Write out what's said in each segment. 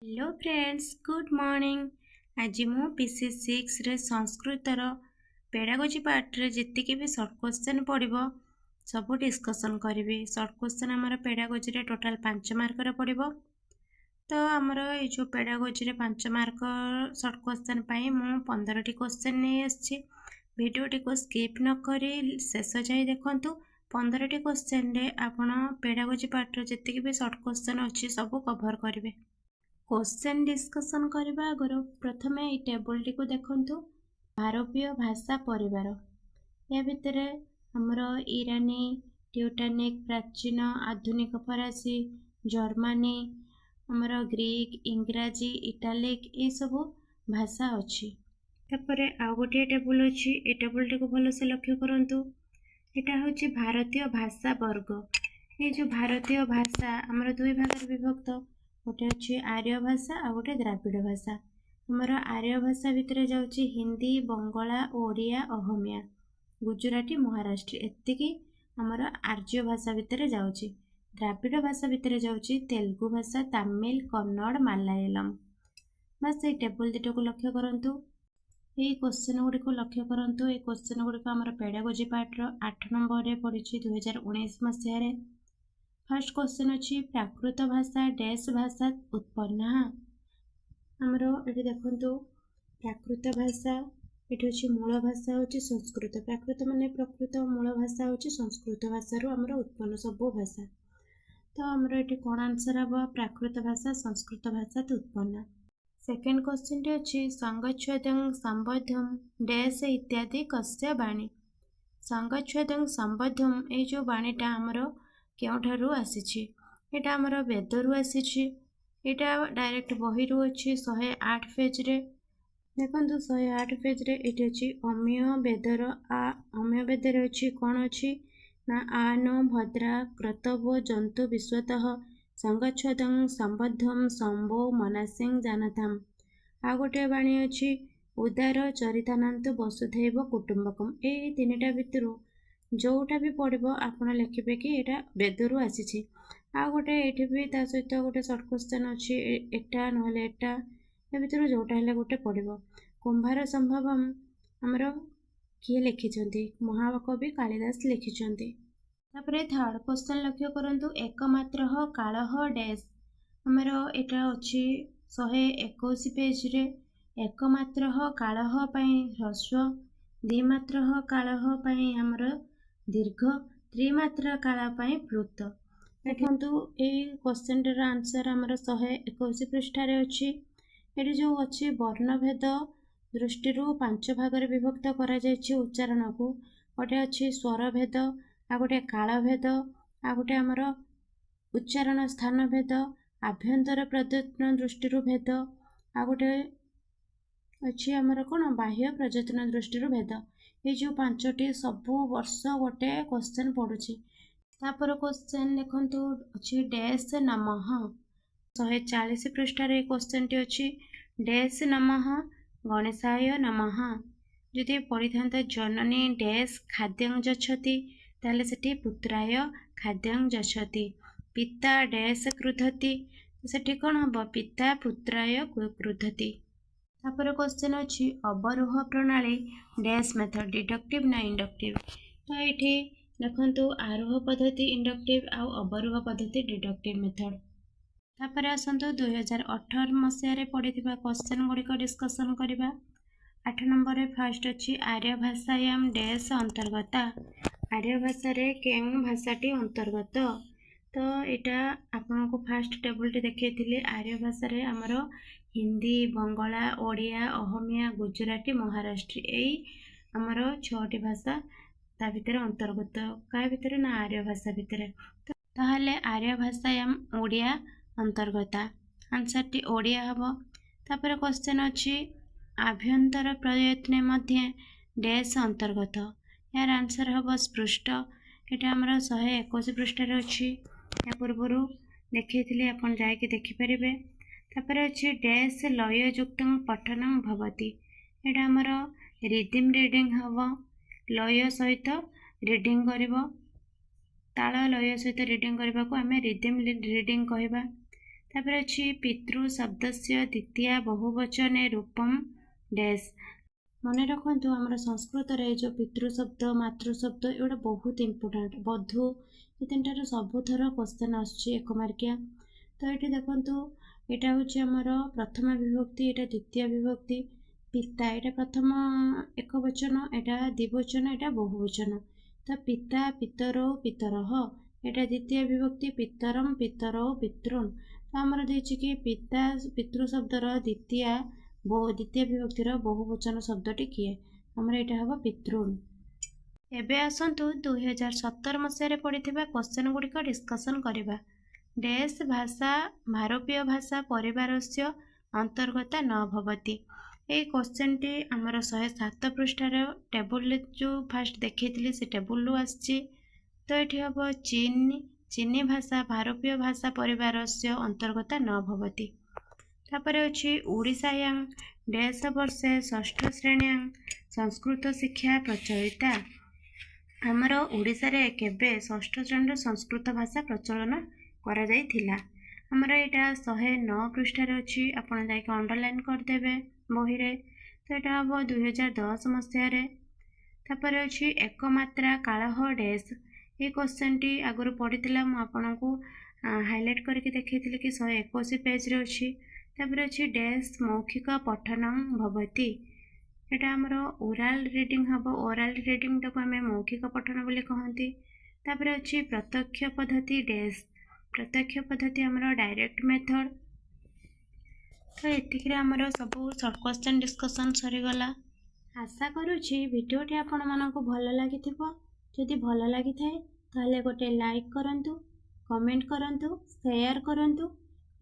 Hello friends, good morning. आज मु PC 6 रे संस्कृतर पेडागोजी पार्ट रे जितकी भी शॉर्ट क्वेश्चन पड़िबो सब डिस्कशन करिवि। शॉर्ट क्वेश्चन हमर पेडागोजी रे टोटल 5 मार्क रे पड़िबो। तो हमर ए जो पेडागोजी रे 5 मार्क शॉर्ट क्वेश्चन पई मु 15 टी क्वेश्चन नै आछि। वीडियो टी को स्किप न करी शेष जाय देखंतु। 15 टी क्वेश्चन रे आपण पेडागोजी पार्ट रे जितकी भी शॉर्ट क्वेश्चन अछि सब कवर करिवे। क्वेश्चन डिस्कशन करबा आगरो प्रथमे ए टेबल टी को देखंतु। भारतीय भाषा परिवार या भितरे हमरो ईरानी, ट्यूटानिक, प्राचीन, आधुनिक फरासी, जर्मनी, हमरो ग्रीक, इंग्राजी, इटालिक ए सब भाषा अछि। तापरे आ गोटे टेबल अछि। ए टेबल टी को भलो से लक्ष्य करंतु। एटा होछि भारतीय भाषा वर्ग। ए जो भारतीय भाषा हमरो दुई भाग रे विभक्त। गोटे अच्छी आर्य भाषा आ गोटे द्राविड़ भाषा। हमारा आर्य भाषा भितर जाउची हिंदी, बंगला, ओडिया, अहोमिया, गुजराती, महाराष्ट्री एतिकी हमारा आर्य भाषा भितर जाउची। द्राविड़ भाषा भितर जाउची तेलुगु भाषा, तमिल, कन्नड़, मलयालम। बस ए टेबल दिटा को लक्ष्य करंतु। ए क्वेश्चन गुडी को लक्ष्य करंतु। ए क्वेश्चन गुडी को हमारा पेडागोजी पार्ट रो 8 नंबर रे पडिची 2019 मसिया रे। फर्स्ट क्वेश्चन अछि प्राकृत भाषा डैश भाषा उत्पन्न। हमरो एठी देखंतु प्राकृत भाषा एठी अछि मूल भाषा होछि संस्कृत। प्राकृत माने प्रकृत, मूल भाषा होछि संस्कृत भाषा रो हमरो उत्पन्न सब भाषा। तो हमरो एठी कोन आंसर हबो प्राकृत भाषा संस्कृत भाषा उत्पन्न। सेकंड क्वेश्चन टे अछि संगच्छेदं संबद्धं डैश इत्यादि कस्य वाणी। संगच्छेदं संबद्धं ए जो वाणीटा हमरो केउठारु आसीछि। एटा हमरो वेदरु आसीछि। एटा डायरेक्ट बहिरु अछि 108 पेज रे। देखंतु 108 पेज रे एठी अछि अम्य वेदर। अम्य वेदर अछि कोन अछि ना आन भद्रा क्रतव जंतु विश्वतः संगच्छेदं संबद्धं संभो मनासिं जानताम। आ गोटे वाणी अछि उदार चरितानंत वसुधैव कुटुंबकम। ए तीनटा भितरु जोटा भी पड़िबो आपण लिखिबे कि एटा वेदरु आसीछि। आ गोटे एठी भी ता सहित गोटे शॉर्ट क्वेश्चन अछि एटा नहले एटा ए भितरु जोटा हेले गोटे पड़िबो। कुंभार संभवम हमरो किए लिखिछंती महाकवि कालिदास लिखिछंती। तापरे थर्ड क्वेश्चन लक्ष्य करंतु एकमात्र कालह डैश। हमरो एटा अछि 121 पेज रे। एकमात्र कालह पई ह्रस्व, द्विमात्र कालह पई हमरो दीर्घ, त्रिमात्रा काल पई प्लुत। देखंतु ए क्वेश्चन र आंसर हमरो 121 पृष्ठ रे अछि। एठी जो अछि वर्णभेद दृष्टिरु 5 भाग रे विभक्त करा जायछि उच्चारण को। गोटे अछि स्वर भेद, आ गोटे काल भेद, आ गोटे हमरो उच्चारण स्थान भेद, आभ्यंतर प्रयत्न दृष्टिरु भेद, आ गोटे अछि हमरो कोन बाह्य प्रयत्न दृष्टिरु भेद। ए जो 5टी सबु वर्ष गोटे क्वेश्चन पडुछि। तापर क्वेश्चन देखंतु अछि डैश नमः। 140 पृष्ठ रे क्वेश्चन टी अछि डैश नमः गणेशाय नमः। जदि पढिथांत जननी डैश खाद्यं गच्छति ताले सेठी पुत्राय खाद्यं गच्छति। पिता डैश क्रुधति सेठी कोन हबो पिता पुत्राय क्रुधति। तापर क्वेश्चन अछि अवरोह प्रणाली डैश मेथड डिडक्टिव ना इंडक्टिव। तो एठी देखंतु आरोह पद्धति इंडक्टिव आ अवरोह पद्धति डिडक्टिव मेथड। तापर आसंतु 2018 मसिया रे पढिथिबा क्वेश्चन गुडी को डिस्कशन करिबा। 8 नंबर रे फर्स्ट अछि आर्य भाषायाम डैश अंतर्गत। आर्य भाषा रे केउ भाषाटी अंतर्गत। तो एटा आपन को फर्स्ट टेबल टी देखैथिले आर्य भाषा रे हमरो हिंदी, बंगला, ओडिया, अहोमिया, गुजराती, महाराष्ट्री एई हमरो 6टी भाषा ता भितर अंतर्गत। का भितर ना आर्य भाषा भितर। ताहले आर्य भाषायाम ओडिया अंतर्गत। आंसर टी ओडिया हबो। तापर क्वेश्चन अछि आभ्यंतर प्रयत्न मध्ये डैश अंतर्गत। यार आंसर हबो स्पृष्ट। एटा हमरो 121 पृष्ठ रे अछि। या पूर्वरु देखैथिले आपण जाय के देखि परिबे। तापर अछि डैश लय युक्त पठनं भवति। एटा हमरो रिदम रीडिंग हबो। लय सहित रीडिंग करिवो। ताल लय सहित रीडिंग करबा को हमें रिदम रीडिंग कहबा। तापर अच्छी पितृ शब्दस्य द्वितीया बहुवचने रूपम डैश। मन रखु आम संस्कृत रे जो पितृ शब्द मातृ शब्द एगुड़ा बहुत इम्पोर्टाट बधू ये तीन टार सबुथर क्वेश्चन आसक मार्किया। तो ये देखु यहाँ हूँ आमर प्रथम विभक्ति यहाँ द्वितीय विभक्ति पिता यहाँ प्रथम एक वचन यहाँ द्विवचन यहाँ बहुवचन। तो पिता पितरौ पितरः यहाँ द्वितीय विभक्ति पितरम पितरौ पितॄन्। तो आमर देछि कि पिता पितृ शब्दर द्वितीय विभक्तिर बहुवचन शब्दटी किए आमर यहाँ हम पितॄन्। एबे आसतु 2017 मसीह पढ़िथिबा क्वेश्चन गुड़िक डिस्कसन करिबा। डैश भाषा भारतीय भाषा परिवारस्य अंतर्गता न भवति। ये क्वेश्चन टी आमर 107 पृष्ठार टेबुल जो फास्ट देखी से टेबुल आसी। तो ये हम चीनी भाषा भारतीय भाषा परिवारस्य अंतर्गता न भवति। तापर अच्छी ओडिशायां डैश वर्षे 6ठ श्रेण्यां संस्कृत शिक्षा प्रचलिता। आमर ओडिशा रे केबे 6ठ श्रेणी संस्कृत भाषा प्रचलन करा जाइथिला। आमर यहाँ 109 पृष्ठार अच्छी आपड़ जाके अंडरलाइन करदेवे बही रे। तो यहाँ हम 2010 मसीह। तापर अच्छी एक मात्रा कालह डैश। ये क्वेश्चन टी आगु पढ़ी आपन को हाइलाइट करके देखी कि 121 पेज रे अच्छी। तापर अच्छी डैश मौखिक पठन भवति। यहाँ आमर ओराल रिडिंग हम ओराल रिडिंग टाक आम मौखिक पठन बोली कहती। तापर अच्छी प्रत्यक्ष पद्धति डैश। प्रत्यक्ष पद्धति आमर डायरेक्ट मेथड। तो ये आमर सब सर्ट क्वेश्चन डिस्कसन सरीगला। आशा करुँची भिडियोटी आपण मानक भल लगी। जदि भल लगी थाए ताहले गोटे लाइक करंतु, कमेंट करंतु, शेयर करंतु।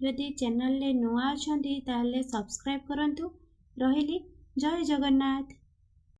जदि चैनल रे नुआ अछंती ताहले सब्सक्राइब करंतु। रहिली जय जगन्नाथ।